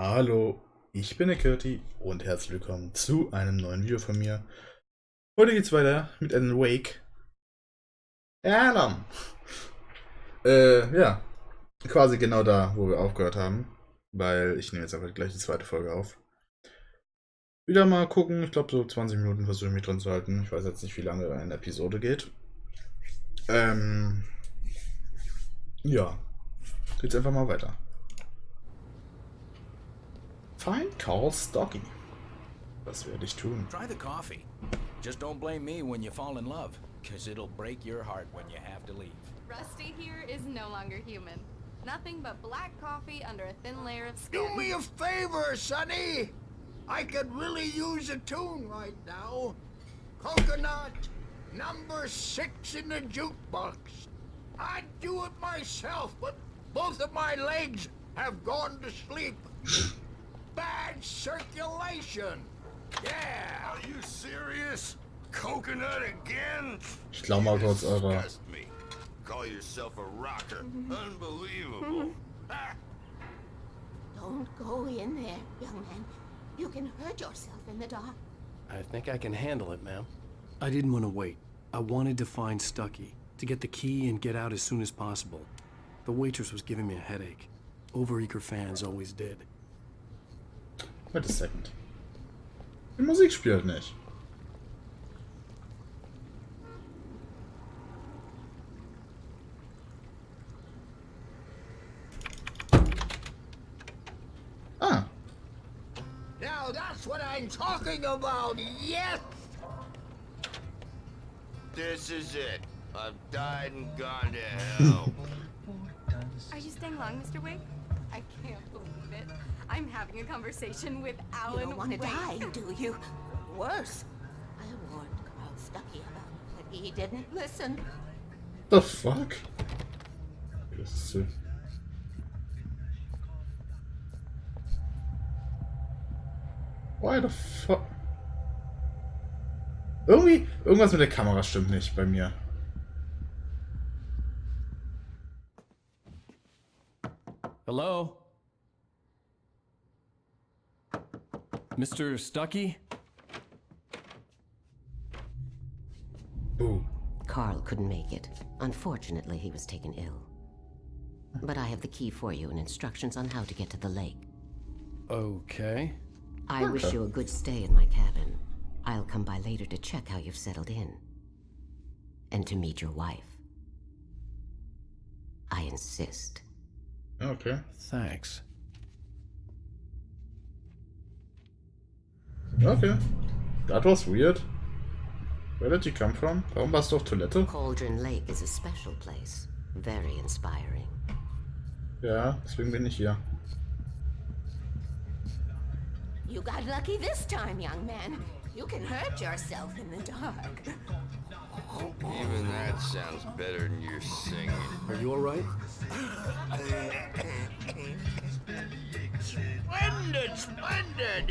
Hallo, ich bin der Kirti und herzlich willkommen zu einem neuen Video von mir. Heute geht's weiter mit einem Wake. Ja, ja, quasi genau da, wo wir aufgehört haben, weil ich nehme jetzt einfach gleich die zweite Folge auf. Wieder mal gucken, ich glaube so 20 Minuten versuche ich mich dran zu halten. Ich weiß jetzt nicht, wie lange eine Episode geht. Ja, geht's einfach mal weiter. Find Call Stocky. Das werde ich tun. Try the coffee. Just don't blame me when you fall in love, because it'll break your heart when you have to leave. Rusty here is no longer human. Nothing but black coffee under a thin layer of skin. Do me a favor, Sonny. I could really use a tune right now. Coconut, number 6 in the jukebox. I'd do it myself, but both of my legs have gone to sleep. Bad circulation. Yeah. Are you serious? Coconut again? Ich glaube mal kurz eure. Disgust me. Call yourself a rocker. Unbelievable. Don't go in there, young man. You can hurt yourself in the dark. I think I can handle it, ma'am. I didn't want to wait. I wanted to find Stucky, to get the key and get out as soon as possible. The waitress was giving me a headache. Overeager fans always did. Wait a second. Die Musik spielt nicht. Ah. Now that's what I'm talking about. Yes. This is it. I've died and gone to hell. Are you staying long, Mr. Wake? I can't believe it. I'm having a conversation with Alan You don't want to Wake. die, do you? Worse. I warned Carl Stucky about it, but he didn't listen. The fuck? Das ist so. Why the fuck? Irgendwas mit der Kamera stimmt nicht bei mir. Hello? Mr. Stucky? Oh. Carl couldn't make it. Unfortunately, he was taken ill. But I have the key for you and instructions on how to get to the lake. Okay. I wish you a good stay in my cabin. I'll come by later to check how you've settled in. And to meet your wife. I insist. Okay. Thanks. Okay. That was weird. Where did you come from? Warum warst du auf Toilette? Cauldron Lake is a special place. Very inspiring. Ja, deswegen bin ich hier. You got lucky this time, young man. You can hurt yourself in the dark. Even that sounds better than your singing. Are you alright? Splendid, splendid.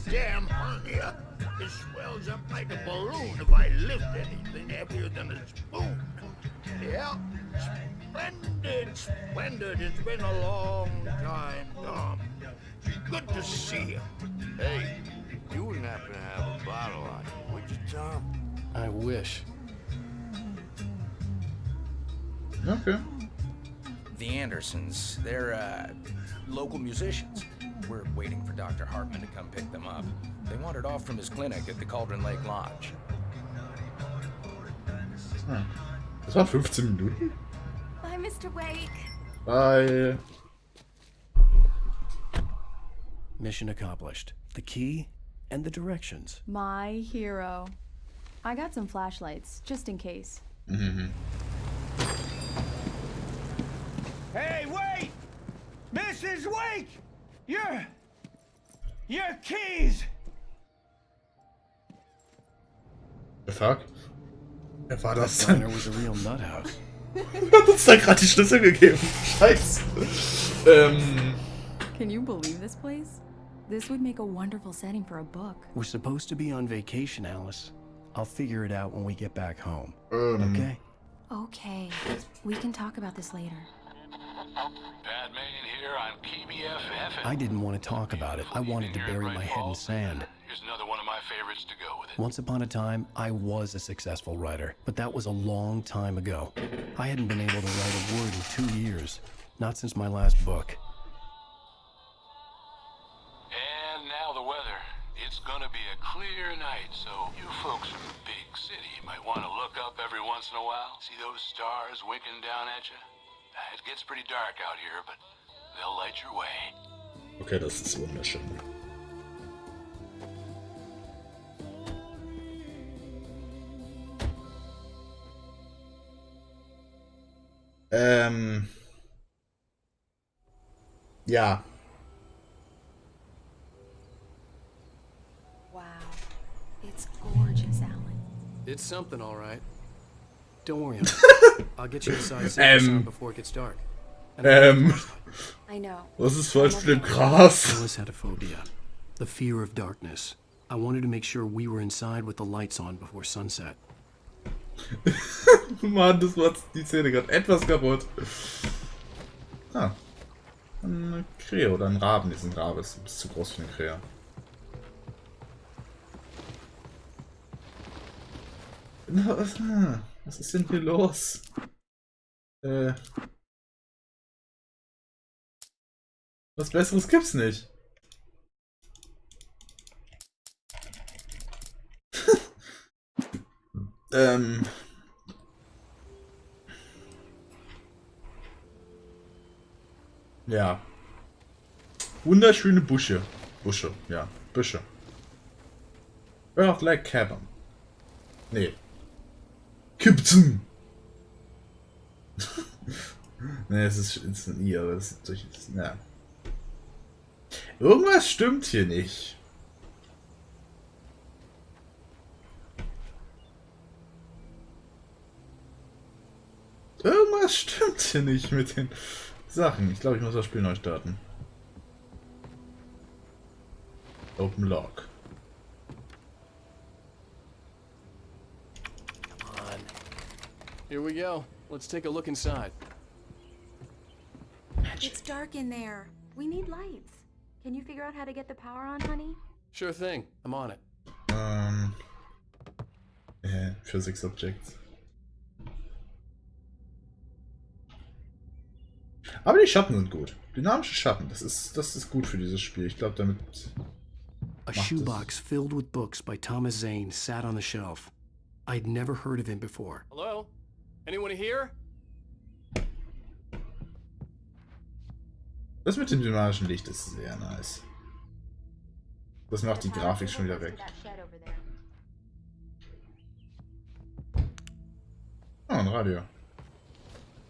Damn hernia. It swells up like a balloon if I lift anything heavier than a spoon. Yeah, splendid, splendid. It's been a long time, Tom. Good to see you. Hey, you wouldn't happen to have a bottle on you, would you, Tom? I wish. Okay. The Andersons, they're local musicians. We're waiting for Dr. Hartman to come pick them up. They wandered off from his clinic at the Cauldron Lake Lodge. Das waren 15 Minuten. Bye, Mr. Wake. Bye. Mission accomplished. The key and the directions. My hero. I got some flashlights, just in case. Hey, wait! Mrs. Wake! Your keys! The fuck? Wer war das Diner denn? was a real nut house. Hat uns da gerade die Schlüssel gegeben. Scheiße. Can you believe this place? This would make a wonderful setting for a book. We're supposed to be on vacation, Alice. I'll figure it out when we get back home. Okay? Okay, we can talk about this later. Here on KBF I didn't want to talk about it. I wanted to bury my head in sand. Here's another one of my favorites to go with it. Once upon a time, I was a successful writer, but that was a long time ago. I hadn't been able to write a word in 2 years, not since my last book. And now the weather. It's gonna be a clear night, so you folks from the big city might want to look up every once in a while. See those stars winking down at you? It gets pretty dark out here, but they'll light your way. Okay, das ist wunderschön. Ja. Wow. It's gorgeous, Alan. It's something, all right. Don't worry, I'll get you inside safe before it gets dark. I know. Was ist falsch mit dem Gras? I always had a phobia. The fear of darkness. I wanted to make sure we were inside with the lights on before sunset. Mann, das macht die Szene gerade etwas kaputt. Ah. Ein Krähe oder ein Raben. Diesen Rabe ist zu groß für eine Krähe. Was ist denn hier los? Was Besseres gibt's nicht. Ja. Wunderschöne Busche. Busche, ja. Büsche. Earth like Cavern. Nee. Kipzen! Ne, es ist ein I, aber es ist durch. Ja. Irgendwas stimmt hier nicht. Irgendwas stimmt hier nicht mit den Sachen. Ich glaube, ich muss das Spiel neu starten. Open Log. Come on. Here we go. Let's take a look inside. It's dark in there. We need lights. Can you figure out how to get the power on, honey? Sure thing. I'm on it. Physics Objects. Aber die Schatten sind gut. Dynamische Schatten, das ist gut für dieses Spiel. Ich glaube, damit. A shoebox filled with books by Thomas Zane sat on the shelf. I'd never heard of him before. Hello? Anyone here? Das mit dem dynamischen Licht ist sehr nice. Das macht die Grafik schon wieder weg. Oh, ein Radio.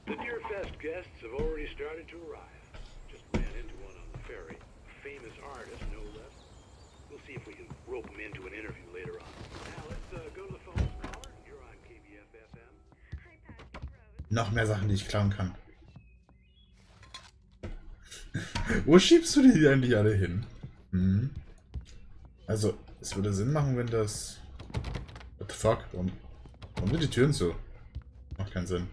The Deer Fest guests have already started to arrive. Just ran into one on the ferry. A famous artist, no less. We'll see if we can rope him into an interview later on. Now let's go to the phone caller. You're on KBF FM. Noch mehr Sachen, die ich klauen kann. Wo schiebst du die eigentlich alle hin? Hm. Also, es würde Sinn machen, wenn das... What the fuck? Warum sind die Türen zu? Macht keinen Sinn.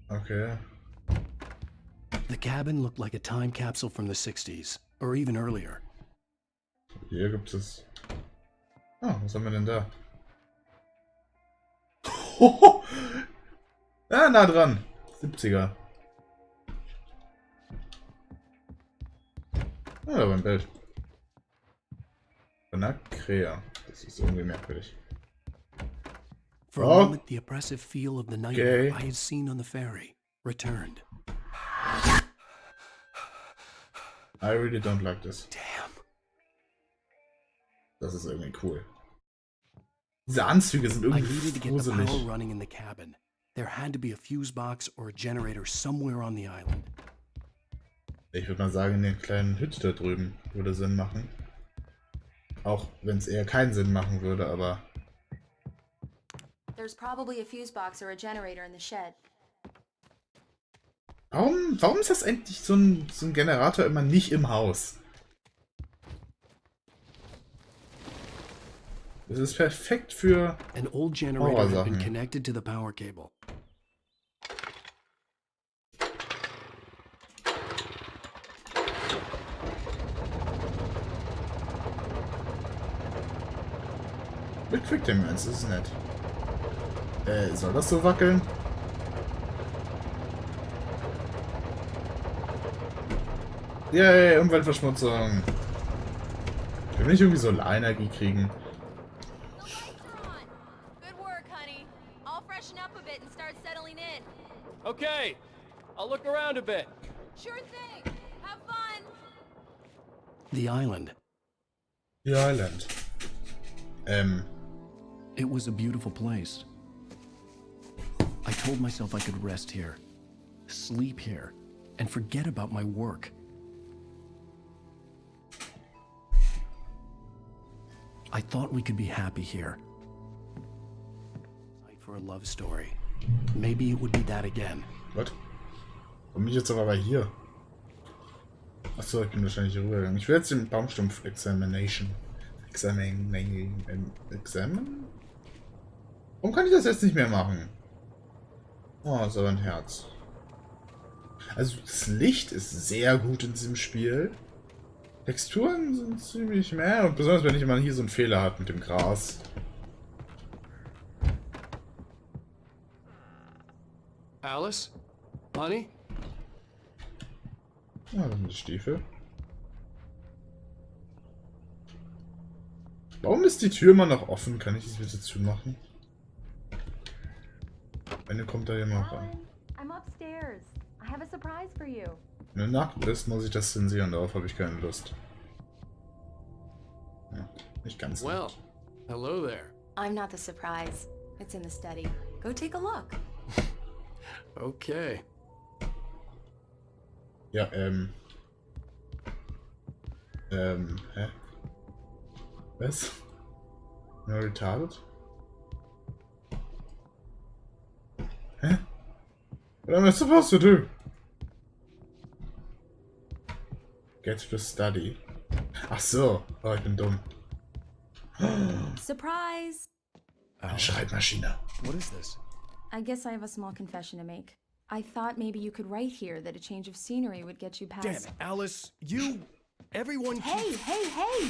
Okay. The cabin looked like a time capsule from the 60s, or even earlier. Hier gibt es... Oh, was haben wir denn da? Ja, nah dran. 70er. Ah, da war ein Bild. Von einer Krähe. Das ist irgendwie merkwürdig. For a moment, the oppressive feel of the nightmare I had seen on the ferry returned. I really don't like this. Damn. Das ist irgendwie cool. Diese Anzüge sind I irgendwie needed to get the power gruselig. running in the cabin. There had to be a fuse box or a generator somewhere on the island. Ich würde mal sagen, in den kleinen Hütte da drüben würde Sinn machen. Auch wenn es eher keinen Sinn machen würde, aber... There's probably a fuse box or a generator in the shed. Warum ist das endlich so ein Generator immer nicht im Haus? Es ist perfekt für An old generator had been Horrorsachen. connected to the power cable. Mit Quicktime-Mans, das ist nett. Soll das so wackeln? Yay, Umweltverschmutzung. Können wir nicht irgendwie Solarenergie kriegen? Good work, honey. I'll freshen up a bit and start settling in. Okay, I'll look around a bit. Sure thing. Have fun. The island. The Island. It was a beautiful place. I told myself I could rest here, sleep here, and forget about my work. I thought we could be happy here. Fight for a love story. Maybe it would be that again. Was? Warum bin ich jetzt aber bei hier? Achso, ich bin wahrscheinlich hier rübergegangen. Ich will jetzt den Baumstumpf Examination. Examen? Warum kann ich das jetzt nicht mehr machen? Oh, ist aber ein Herz. Also das Licht ist sehr gut in diesem Spiel. Texturen sind ziemlich mehr. Und besonders wenn man hier so einen Fehler hat mit dem Gras. Alice? Honey? Ja, dann sind die Stiefel. Warum ist die Tür immer noch offen? Kann ich das bitte zumachen? Wenn kommt da jemand rein. I'm upstairs. I have a surprise for you. Wenn du nackt bist, muss ich das zensieren. Darauf habe ich keine Lust. Ja, nicht ganz. Well, hello there. I'm not the surprise. It's in the study. Go take a look. Okay. Ja, hä? Was? No retarded? Hä? What am I supposed to do? Get to study. Ach so. Oh, ich bin dumm. Surprise! Eine Schreibmaschine. What is this? I guess I have a small confession to make. I thought maybe you could write here that a change of scenery would get you past... Damn it, Alice. Everyone Hey,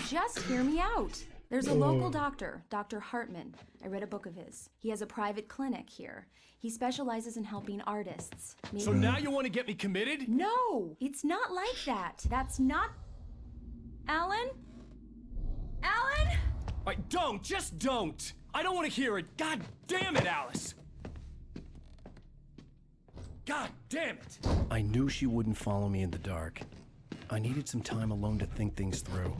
just hear me out. There's a local doctor, Dr. Hartman. I read a book of his. He has a private clinic here. He specializes in helping artists. So now you want to get me committed? No, it's not like that. That's not... Alan? Alan? Just don't! I don't want to hear it. God damn it, Alice! God damn it! I knew she wouldn't follow me in the dark. I needed some time alone to think things through.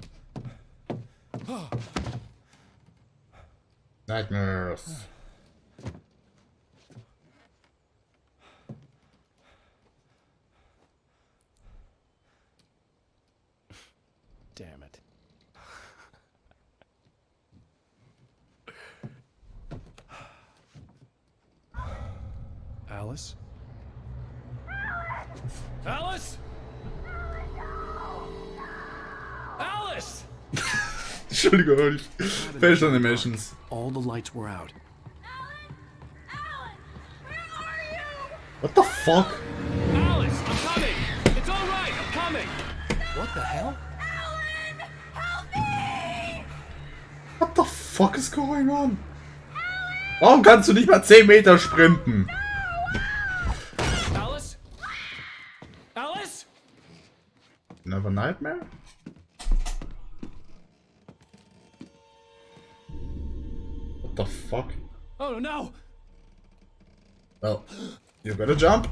Nightmares. Damn it. Alice? Alice? Alice! Entschuldigung, Facial Animations. All the lights were out. What the fuck? Alice, I'm coming! It's all right, I'm coming! What the hell? What the fuck is going on? Warum kannst du nicht mal 10 Meter sprinten? Alice? Alice? Another nightmare? What the fuck? Oh no! Well, you gotta jump.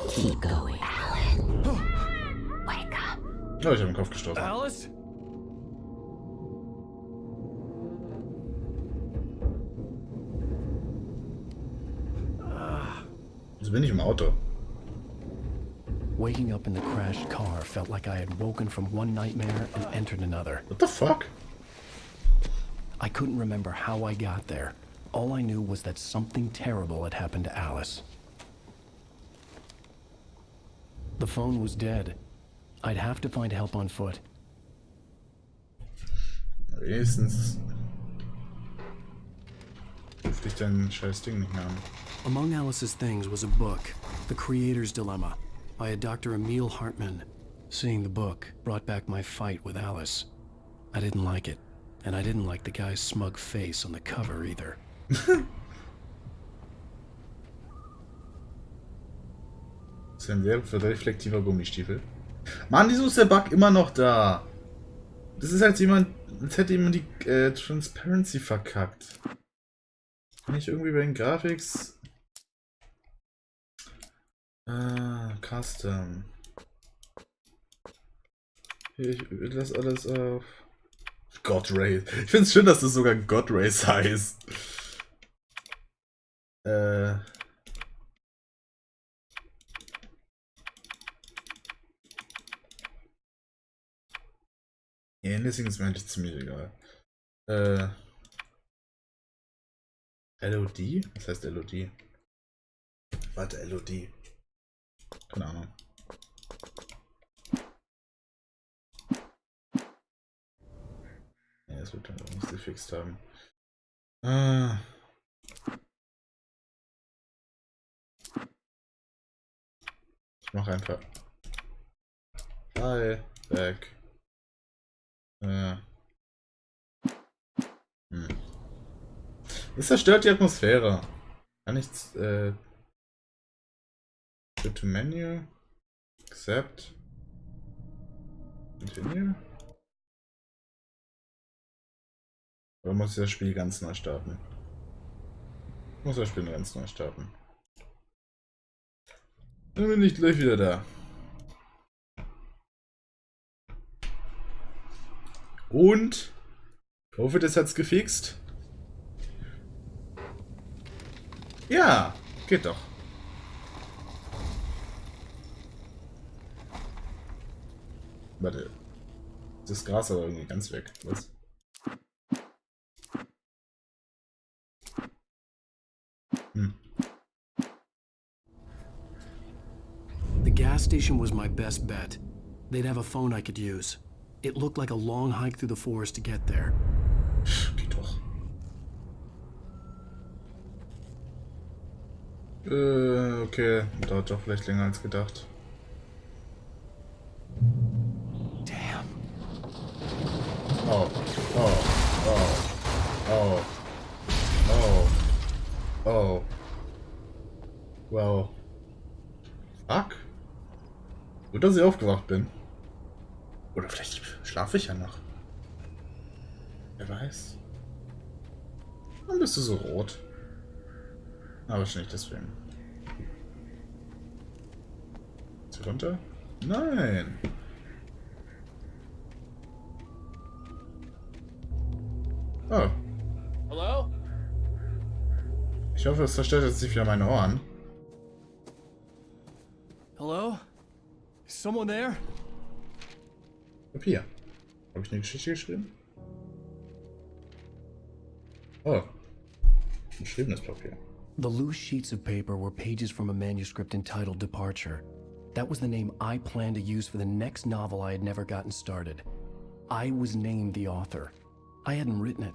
Keep going, Alan. Wake up. Oh, ich habe den Kopf gestoßen. Alice? Jetzt bin ich im Auto. Waking up in the crashed car felt like I had woken from one nightmare and entered another. What the fuck? I couldn't remember how I got there. All I knew was that something terrible had happened to Alice. The phone was dead. I'd have to find help on foot. Wenigstens dürfte ich dein scheiß Ding nicht mehr haben. Among Alice's things was a book, The Creator's Dilemma, by a Dr. Emil Hartmann. Seeing the book brought back my fight with Alice. I didn't like it, and I didn't like the guy's smug face on the cover either. Das ist ein sehr reflektiver Gummistiefel. Mann, wieso ist der Bug immer noch da? Das ist als hätte jemand die Transparency verkackt. Kann ich irgendwie bei den Graphics... Custom. Hier, ich lasse alles auf... God Race. Ich finde es schön, dass das sogar God Race heißt. Ja, deswegen ist mir eigentlich ziemlich egal. LOD? Was heißt LOD? Warte, LOD. Keine Ahnung. Ja, das wird dann auch nicht gefixt haben. Ich mach einfach. Hi, back. Das zerstört die Atmosphäre. Kann ich go to menu, accept, continue. Oder muss ich das Spiel ganz neu starten? Ich muss das Spiel ganz neu starten. Dann bin ich gleich wieder da. Und ich hoffe, das hat's gefixt. Ja, geht doch. Warte. Das Gras aber irgendwie ganz weg. Was? The gas station was my best bet. They'd have a phone I could use. It looked like a long hike through the forest to get there. Geht doch. Okay. Dauert doch vielleicht länger als gedacht. Damn. Oh. Oh. Oh. Oh. Oh. Oh. Wow. Fuck. Gut, dass ich aufgewacht bin. Oder vielleicht schlafe ich ja noch. Wer weiß. Warum bist du so rot? Aber wahrscheinlich deswegen. Ist hier runter? Nein! Oh. Hello? Ich hoffe, es zerstört jetzt nicht wieder meine Ohren. Hello? Is someone there? Papier. Habe ich eine Geschichte geschrieben? Oh. Geschriebenes Papier. The loose sheets of paper were pages from a manuscript entitled Departure. That was the name I planned to use for the next novel I had never gotten started. I was named the author. I hadn't written it.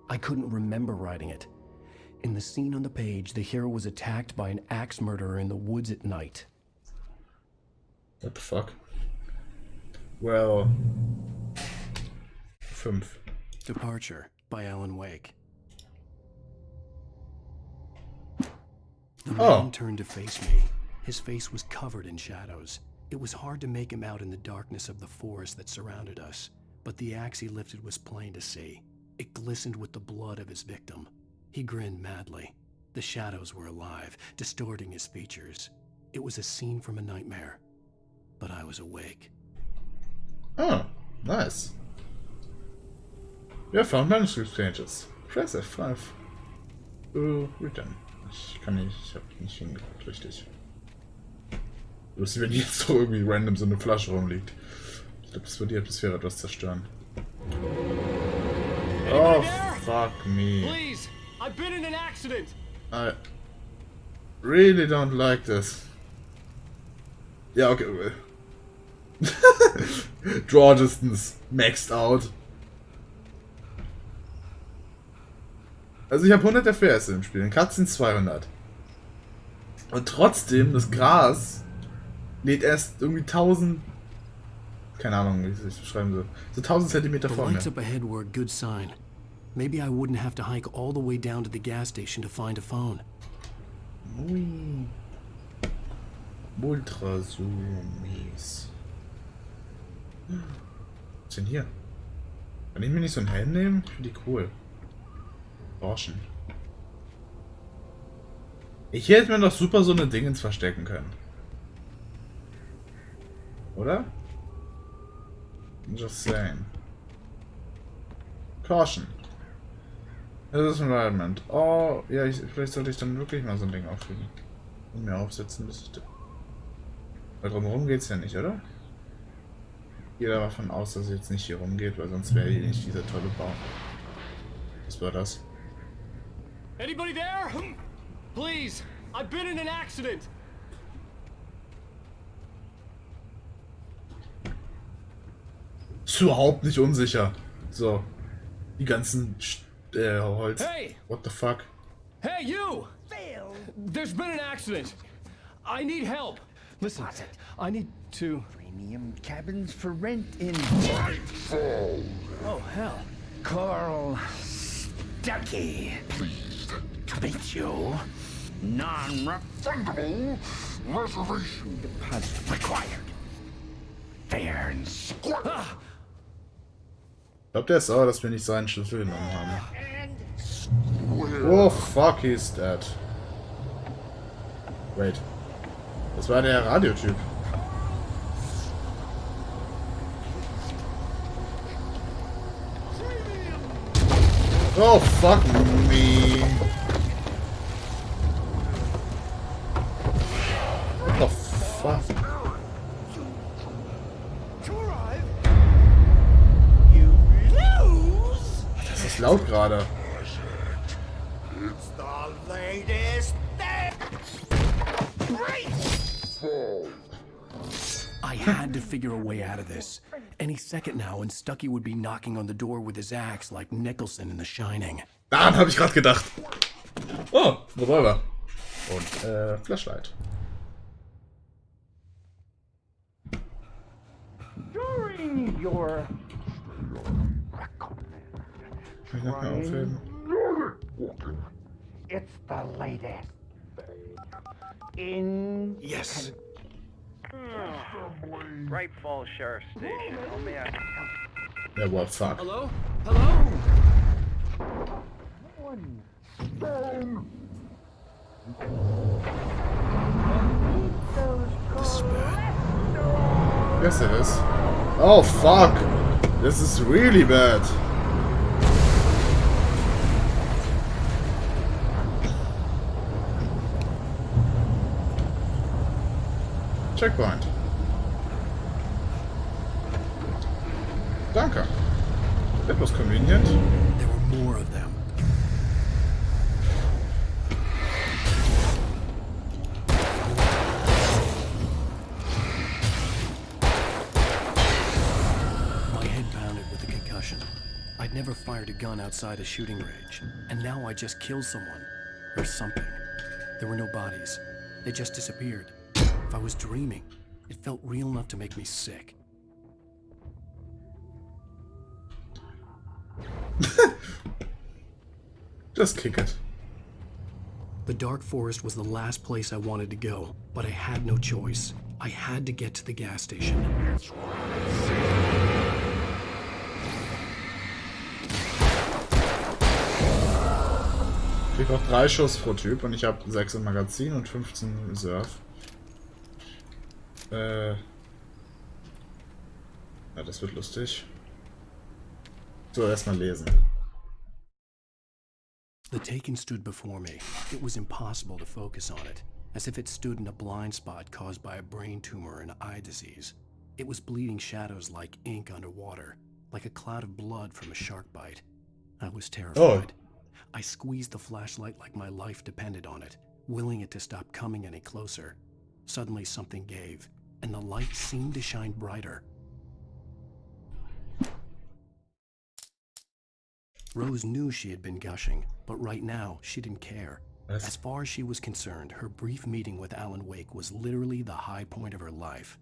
I couldn't remember writing it. In the scene on the page, the hero was attacked by an axe murderer in the woods at night. What the fuck? Well... 5. Departure by Alan Wake. The man turned to face me. His face was covered in shadows. It was hard to make him out in the darkness of the forest that surrounded us, but the axe he lifted was plain to see. It glistened with the blood of his victim. He grinned madly. The shadows were alive, distorting his features. It was a scene from a nightmare, but I was awake. Oh, nice. We have found manuscript changes. Press F5. Return. Ich kann nicht, ich hab nicht hingeguckt, richtig. Lustig, wenn jetzt so irgendwie random so eine Flasche rumliegt. Ich glaube, das wird die Atmosphäre etwas zerstören. Oh, fuck me. Please, I've been in an accident. I really don't like this. Ja, okay. Draw Distance maxed out. Also ich habe 100 FPS im Spiel, in Katzen 200. Und trotzdem, das Gras lädt erst irgendwie 1000... Keine Ahnung, wie ich es beschreiben soll. So 1000 Zentimeter vor mir. The lights up ahead were a good sign. Maybe I wouldn't have to hike all the way down to the gas station to find a phone. Ui. Ultra Zoomies. Was ist denn hier? Kann ich mir nicht so einen Helm nehmen? Ich finde die cool. Forschen. Ich hätte mir doch super so eine Dingens verstecken können. Oder? Just saying. Caution. Das ist Environment. Oh, ja, vielleicht sollte ich dann wirklich mal so ein Ding aufkriegen. Und mir aufsetzen, bis ich da... Weil drumherum geht's ja nicht, oder? Ich gehe davon aus, dass es jetzt nicht hier rumgeht, weil sonst wäre hier nicht dieser tolle Baum. Was war das? Anybody there? Please, I've been in an accident. Ist überhaupt nicht unsicher. So. Die ganzen Holz. Hey! What the fuck? Hey, you! There's been an accident. I need help. Listen, I need to... Premium cabins for rent in Oh, hell. Carl Stuckey. Pleased to meet you. Non-refundable reservation deposit required. Fair and square. Ich glaube, der ist sauer, dass wir nicht seinen Schlüssel genommen haben. Oh, fuck, he's dead. Wait. Das war der Radiotyp. Oh, fuck me. What the fuck? Das ist laut gerade. It's the latest thing. I had to figure a way out of this. Any second now, and Stuckey would be knocking on the door with his axe like Nicholson in The Shining. Daran habe ich gerade gedacht. Oh, Revolver. Und, Flashlight. During your Kann ich noch mal aufheben? it's the latest in Yes. Bright Falls Sheriff Station. How may I help? Ja, what fuck. Hello? Hello? Yes, it is. Oh, fuck. This is really bad. Checkpoint. Danke. That was convenient. There were more of them. My head pounded with a concussion. I'd never fired a gun outside a shooting range, and now I just killed someone. Or something. There were no bodies. They just disappeared. If I was dreaming, it felt real enough to make me sick. Just kick it. The dark forest was the last place I wanted to go, but I had no choice. I had to get to the gas station. Ich krieg auch 3 Schuss pro Typ und ich habe 6 im Magazin und 15 Reserve. Ja, das wird lustig. So, erstmal lesen. The Taken stood before me. It was impossible to focus on it, as if it stood in a blind spot caused by a brain tumor and eye disease. It was bleeding shadows like ink underwater, like a cloud of blood from a shark bite. I was terrified. I squeezed the flashlight like my life depended on it, willing it to stop coming any closer. Suddenly something gave, and the light seemed to shine brighter. Rose knew she had been gushing, but right now she didn't care. As far as she was concerned, her brief meeting with Alan Wake was literally the high point of her life.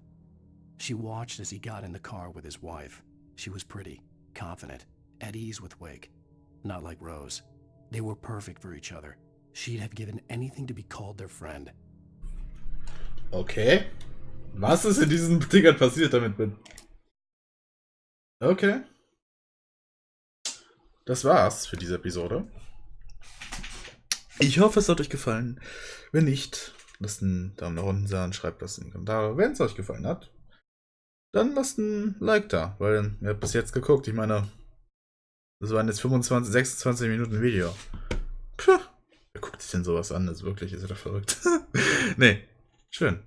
She watched as he got in the car with his wife. She was pretty, confident, at ease with Wake. Not like Rose. They were perfect for each other. She'd have given anything to be called their friend. Okay. Was ist in diesen Dingern passiert damit mit? Okay. Das war's für diese Episode. Ich hoffe, es hat euch gefallen. Wenn nicht, lasst einen Daumen nach unten da und schreibt das in die Kommentare. Wenn es euch gefallen hat, dann lasst ein Like da, weil ihr habt bis jetzt geguckt. Ich meine, das waren jetzt 26 Minuten Video. Puh, wer guckt sich denn sowas an? Das ist wirklich, ist ja doch verrückt. Nee, schön.